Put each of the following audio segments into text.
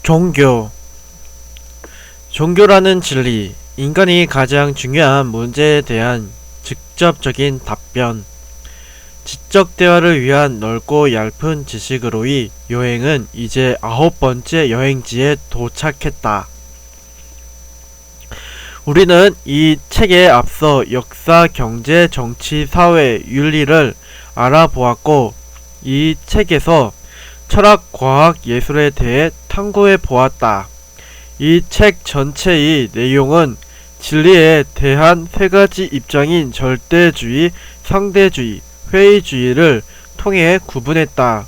종교. 종교라는 진리, 인간이 가장 중요한 문제에 대한 직접적인 답변. 지적 대화를 위한 넓고 얇은 지식으로의 여행은 이제 9번째 여행지에 도착했다. 우리는 이 책에 앞서 역사, 경제, 정치, 사회, 윤리를 알아보았고, 이 책에서 철학, 과학, 예술에 대해 탐구해 보았다. 이 책 전체의 내용은 진리에 대한 세 가지 입장인 절대주의, 상대주의, 회의주의를 통해 구분했다.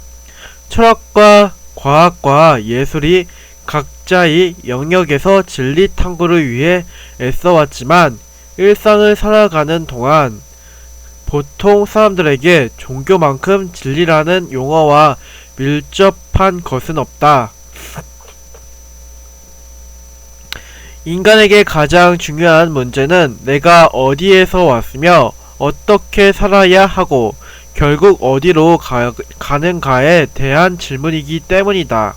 철학과 과학과 예술이 각자의 영역에서 진리 탐구를 위해 애써왔지만 일상을 살아가는 동안 보통 사람들에게 종교만큼 진리라는 용어와 밀접한 것은 없다. 인간에게 가장 중요한 문제는 내가 어디에서 왔으며 어떻게 살아야 하고 결국 어디로 가는가에 대한 질문이기 때문이다.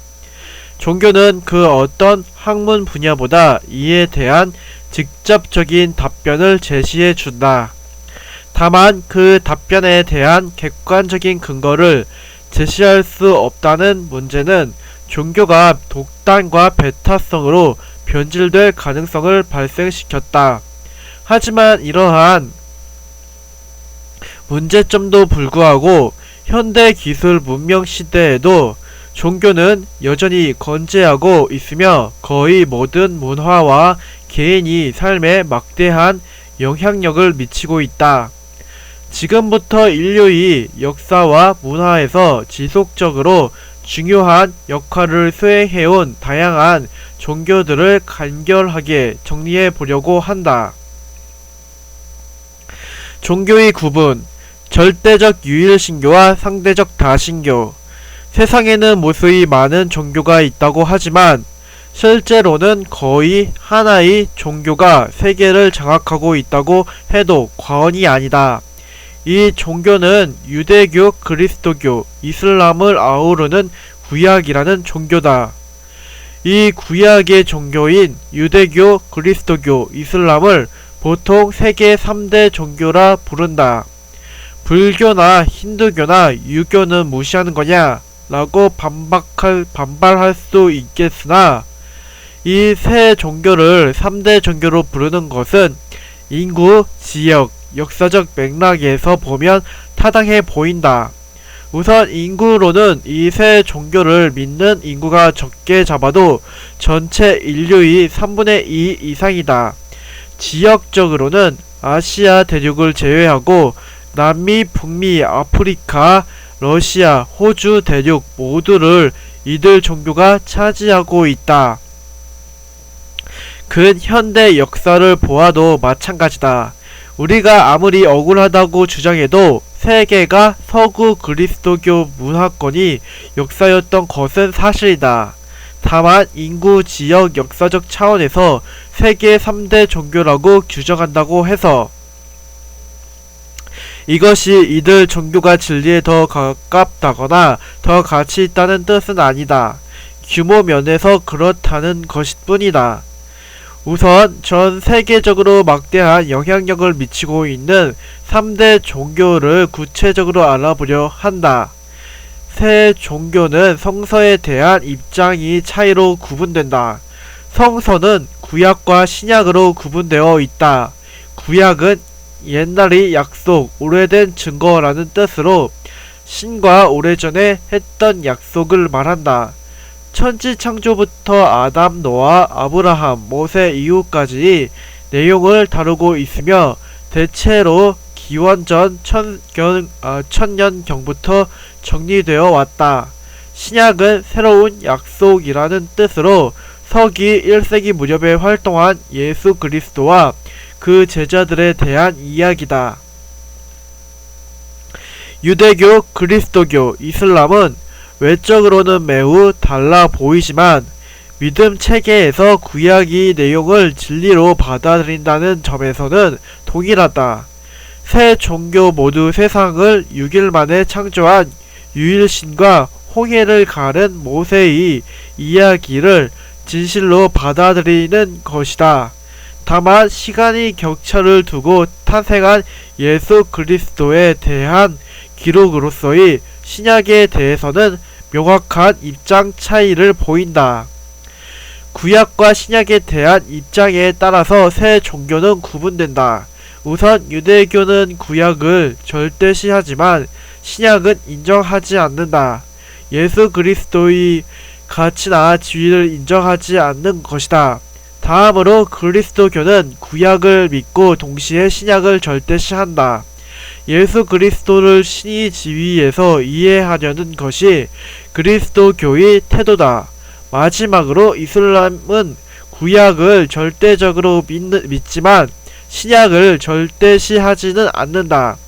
종교는 그 어떤 학문 분야보다 이에 대한 직접적인 답변을 제시해 준다. 다만 그 답변에 대한 객관적인 근거를 제시할 수 없다는 문제는 종교가 독단과 배타성으로 변질될 가능성을 발생시켰다. 하지만 이러한 문제점도 불구하고 현대 기술 문명 시대에도 종교는 여전히 건재하고 있으며 거의 모든 문화와 개인이 삶에 막대한 영향력을 미치고 있다. 지금부터 인류의 역사와 문화에서 지속적으로 중요한 역할을 수행해온 다양한 종교들을 간결하게 정리해 보려고 한다. 종교의 구분, 절대적 유일신교와 상대적 다신교. 세상에는 무수히 많은 종교가 있다고 하지만 실제로는 거의 하나의 종교가 세계를 장악하고 있다고 해도 과언이 아니다. 이 종교는 유대교, 그리스도교, 이슬람을 아우르는 구약이라는 종교다. 이 구약의 종교인 유대교, 그리스도교, 이슬람을 보통 세계 3대 종교라 부른다. 불교나 힌두교나 유교는 무시하는 거냐? 라고 반발할 수 있겠으나 이 세 종교를 3대 종교로 부르는 것은 인구, 지역, 역사적 맥락에서 보면 타당해 보인다. 우선 인구로는 이 세 종교를 믿는 인구가 적게 잡아도 전체 인류의 3분의 2 이상이다. 지역적으로는 아시아 대륙을 제외하고 남미, 북미, 아프리카, 러시아, 호주 대륙 모두를 이들 종교가 차지하고 있다. 근현대 역사를 보아도 마찬가지다. 우리가 아무리 억울하다고 주장해도 세계가 서구 그리스도교 문화권이 역사였던 것은 사실이다. 다만 인구, 지역, 역사적 차원에서 세계 3대 종교라고 규정한다고 해서 이것이 이들 종교가 진리에 더 가깝다거나 더 가치 있다는 뜻은 아니다. 규모 면에서 그렇다는 것일 뿐이다. 우선 전 세계적으로 막대한 영향력을 미치고 있는 3대 종교를 구체적으로 알아보려 한다. 세 종교는 성서에 대한 입장이 차이로 구분된다. 성서는 구약과 신약으로 구분되어 있다. 구약은 옛날의 약속, 오래된 증거라는 뜻으로 신과 오래전에 했던 약속을 말한다. 천지 창조부터 아담, 노아, 아브라함, 모세 이후까지의 내용을 다루고 있으며 대체로 기원전 1000년경부터 정리되어 왔다. 신약은 새로운 약속이라는 뜻으로 서기 1세기 무렵에 활동한 예수 그리스도와 그 제자들에 대한 이야기다. 유대교, 그리스도교, 이슬람은 외적으로는 매우 달라 보이지만 믿음 체계에서 구약의 내용을 진리로 받아들인다는 점에서는 동일하다. 세 종교 모두 세상을 6일 만에 창조한 유일신과 홍해를 가른 모세의 이야기를 진실로 받아들이는 것이다. 다만 시간이 격차를 두고 탄생한 예수 그리스도에 대한 기록으로서의 신약에 대해서는 명확한 입장 차이를 보인다. 구약과 신약에 대한 입장에 따라서 새 종교는 구분된다. 우선 유대교는 구약을 절대시하지만 신약은 인정하지 않는다. 예수 그리스도의 가치나 지위를 인정하지 않는 것이다. 다음으로 그리스도교는 구약을 믿고 동시에 신약을 절대시한다. 예수 그리스도를 신의 지위에서 이해하려는 것이 그리스도교의 태도다. 마지막으로 이슬람은 구약을 절대적으로 믿지만 신약을 절대시하지는 않는다.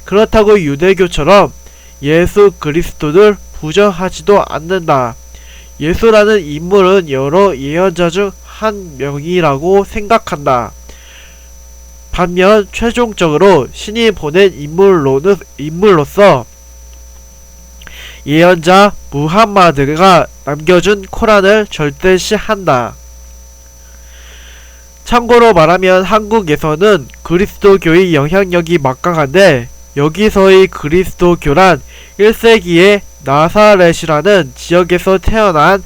그렇다고 유대교처럼 예수 그리스도를 부정하지도 않는다. 예수라는 인물은 여러 예언자 중 한 명이라고 생각한다. 반면 최종적으로 신이 보낸 인물로서 예언자 무함마드가 남겨준 코란을 절대시한다. 참고로 말하면 한국에서는 그리스도교의 영향력이 막강한데 여기서의 그리스도교란 1세기에 나사렛이라는 지역에서 태어난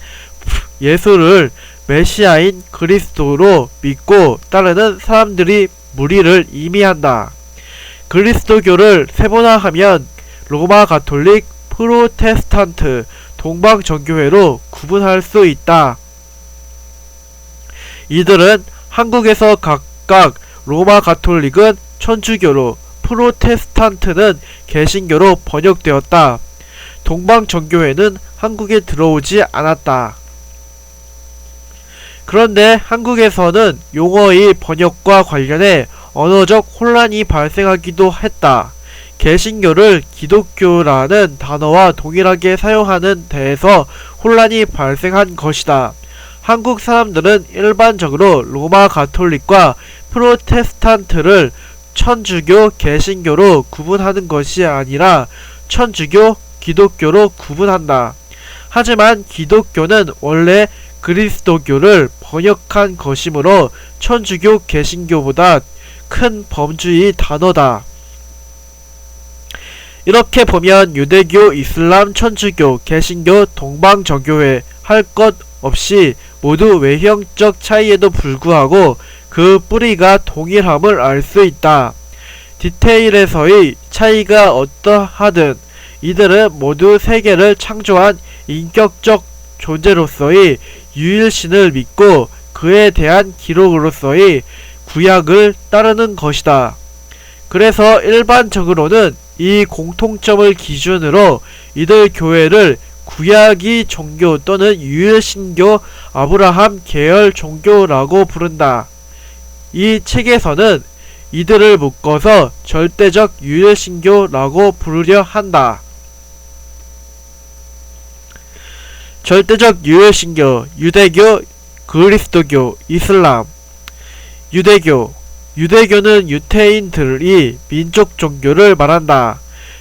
예수를 메시아인 그리스도로 믿고 따르는 사람들이 무리를 의미한다. 그리스도교를 세분화하면 로마 가톨릭, 프로테스탄트, 동방정교회로 구분할 수 있다. 이들은 한국에서 각각 로마 가톨릭은 천주교로, 프로테스탄트는 개신교로 번역되었다. 동방정교회는 한국에 들어오지 않았다. 그런데 한국에서는 용어의 번역과 관련해 언어적 혼란이 발생하기도 했다. 개신교를 기독교라는 단어와 동일하게 사용하는 데에서 혼란이 발생한 것이다. 한국 사람들은 일반적으로 로마 가톨릭과 프로테스탄트를 천주교, 개신교로 구분하는 것이 아니라 천주교, 기독교로 구분한다. 하지만 기독교는 원래 그리스도교를 번역한 것이므로 천주교, 개신교보다 큰 범주의 단어다. 이렇게 보면 유대교, 이슬람, 천주교, 개신교, 동방정교회 할 것 없이 모두 외형적 차이에도 불구하고 그 뿌리가 동일함을 알 수 있다. 디테일에서의 차이가 어떠하든 이들은 모두 세계를 창조한 인격적 존재로서의 유일신을 믿고 그에 대한 기록으로서의 구약을 따르는 것이다. 그래서 일반적으로는 이 공통점을 기준으로 이들 교회를 구약의 종교 또는 유일신교 아브라함 계열 종교라고 부른다. 이 책에서는 이들을 묶어서 절대적 유일신교라고 부르려 한다. 절대적 유일신교, 유대교, 그리스도교, 이슬람. 유대교는 유태인들이 민족 종교를 말한다.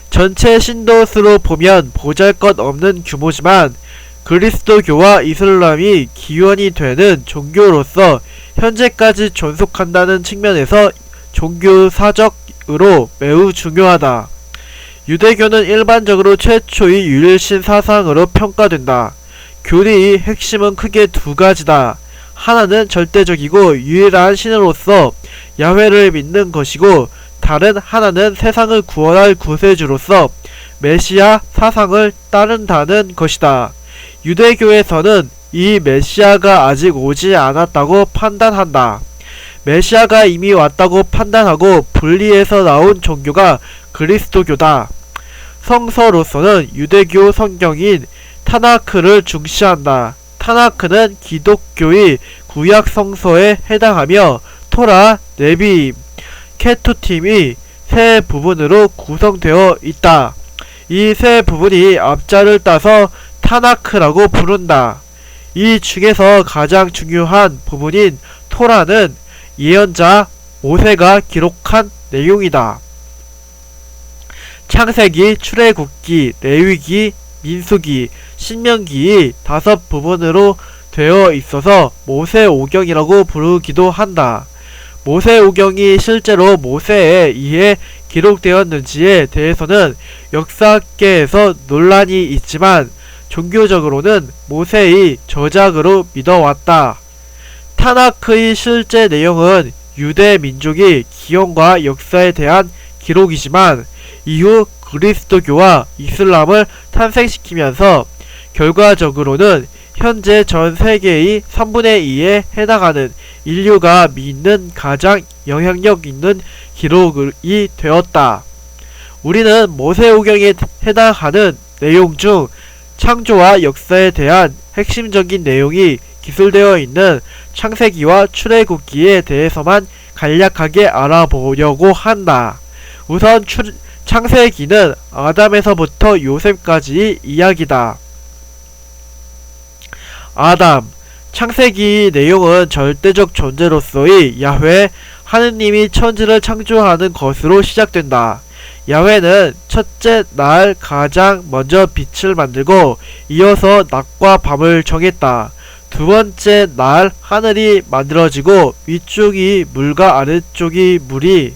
전체 신도수로 보면 보잘것없는 규모지만 그리스도교와 이슬람이 기원이 되는 종교로서 현재까지 존속한다는 측면에서 종교사적으로 매우 중요하다. 유대교는 일반적으로 최초의 유일신 사상으로 평가된다. 교리의 핵심은 크게 두 가지다. 하나는 절대적이고 유일한 신으로서 야훼를 믿는 것이고 다른 하나는 세상을 구원할 구세주로서 메시아 사상을 따른다는 것이다. 유대교에서는 이 메시아가 아직 오지 않았다고 판단한다. 메시아가 이미 왔다고 판단하고 분리해서 나온 종교가 그리스도교다. 성서로서는 유대교 성경인 타나크를 중시한다. 타나크는 기독교의 구약 성서에 해당하며 토라, 레비임, 케투팀이 세 부분으로 구성되어 있다. 이 세 부분이 앞자를 따서 타나크라고 부른다. 이 중에서 가장 중요한 부분인 토라는 예언자 모세가 기록한 내용이다. 창세기, 출애굽기, 레위기, 민수기, 신명기 5부분으로 되어 있어서 모세오경이라고 부르기도 한다. 모세오경이 실제로 모세에 의해 기록되었는지에 대해서는 역사계에서 논란이 있지만 종교적으로는 모세의 저작으로 믿어왔다. 타나크의 실제 내용은 유대 민족의 기원과 역사에 대한 기록이지만 이후 그리스도교와 이슬람을 탄생시키면서 결과적으로는 현재 전 세계의 3분의 2에 해당하는 인류가 믿는 가장 영향력 있는 기록이 되었다. 우리는 모세오경에 해당하는 내용 중 창조와 역사에 대한 핵심적인 내용이 기술되어 있는 창세기와 출애굽기에 대해서만 간략하게 알아보려고 한다. 우선 창세기는 아담에서부터 요셉까지의 이야기다. 아담, 창세기의 내용은 절대적 존재로서의 야훼, 하느님이 천지를 창조하는 것으로 시작된다. 야훼는 첫째 날 가장 먼저 빛을 만들고 이어서 낮과 밤을 정했다. 두 번째 날 하늘이 만들어지고 위쪽이 물과 아래쪽이 물이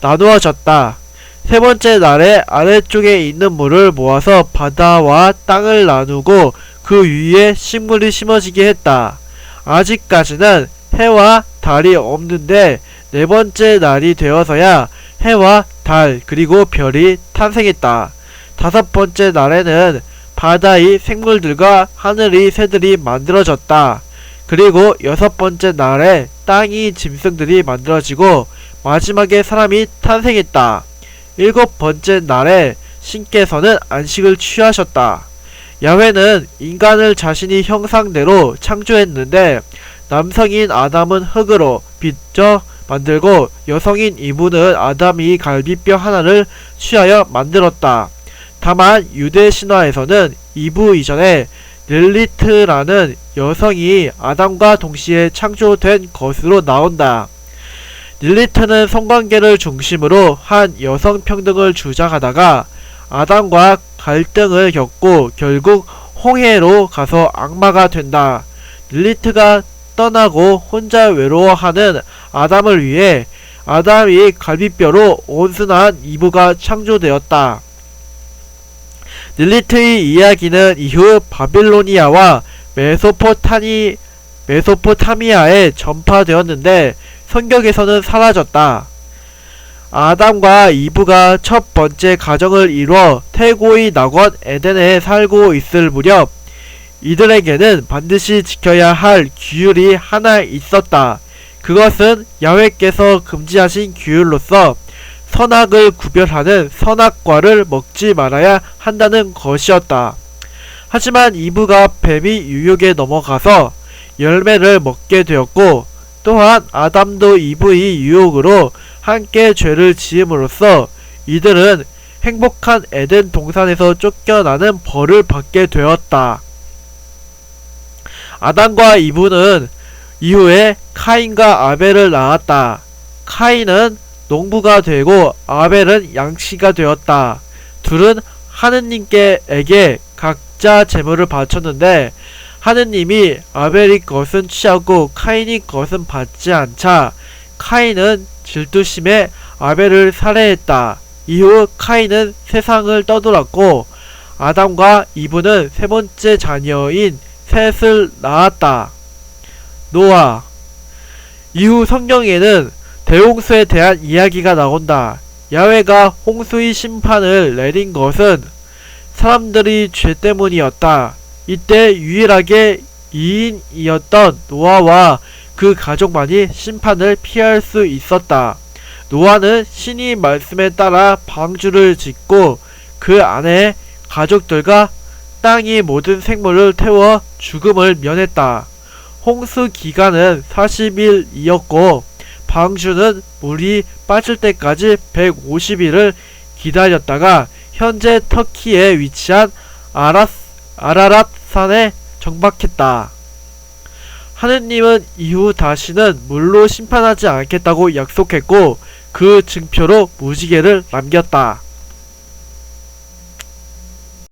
나누어졌다. 세 번째 날에 아래쪽에 있는 물을 모아서 바다와 땅을 나누고 그 위에 식물이 심어지게 했다. 아직까지는 해와 달이 없는데 네 번째 날이 되어서야 해와 달 그리고 별이 탄생했다. 다섯 번째 날에는 바다의 생물들과 하늘의 새들이 만들어졌다. 그리고 여섯 번째 날에 땅의 짐승들이 만들어지고 마지막에 사람이 탄생했다. 일곱 번째 날에 신께서는 안식을 취하셨다. 야훼는 인간을 자신이 형상대로 창조했는데 남성인 아담은 흙으로 빚어 만들고 여성인 이브는 아담이 갈비뼈 하나를 취하여 만들었다. 다만 유대 신화에서는 이브 이전에 릴리트라는 여성이 아담과 동시에 창조된 것으로 나온다. 릴리트는 성관계를 중심으로 한 여성평등을 주장하다가 아담과 갈등을 겪고 결국 홍해로 가서 악마가 된다. 릴리트가 떠나고 혼자 외로워하는 아담을 위해 아담이 갈비뼈로 온순한 이브가 창조되었다. 릴리트의 이야기는 이후 바빌로니아와 메소포타미아에 전파되었는데 성경에서는 사라졌다. 아담과 이브가 첫 번째 가정을 이루어 태고의 낙원 에덴에 살고 있을 무렵 이들에게는 반드시 지켜야 할 규율이 하나 있었다. 그것은 야훼께서 금지하신 규율로서 선악을 구별하는 선악과를 먹지 말아야 한다는 것이었다. 하지만 이브가 뱀의 유혹에 넘어가서 열매를 먹게 되었고 또한 아담도 이브의 유혹으로 함께 죄를 지음으로써 이들은 행복한 에덴 동산에서 쫓겨나는 벌을 받게 되었다. 아담과 이브는 이후에 카인과 아벨을 낳았다. 카인은 농부가 되고 아벨은 양치가 되었다. 둘은 하느님께에게 각자 제물을 바쳤는데 하느님이 아벨의 것은 취하고 카인의 것은 받지 않자 카인은 질투심에 아벨을 살해했다. 이후 카인은 세상을 떠돌았고 아담과 이브는 세 번째 자녀인 셋을 낳았다. 노아. 이후 성경에는 대홍수에 대한 이야기가 나온다. 야훼가 홍수의 심판을 내린 것은 사람들의 죄 때문이었다. 이때 유일하게 2인이었던 노아와 그 가족만이 심판을 피할 수 있었다. 노아는 신의 말씀에 따라 방주를 짓고 그 안에 가족들과 땅의 모든 생물을 태워 죽음을 면했다. 홍수 기간은 40일이었고 방주는 물이 빠질 때까지 150일을 기다렸다가 현재 터키에 위치한 아라랏 산에 정박했다. 하느님은 이후 다시는 물로 심판하지 않겠다고 약속했고 그 증표로 무지개를 남겼다.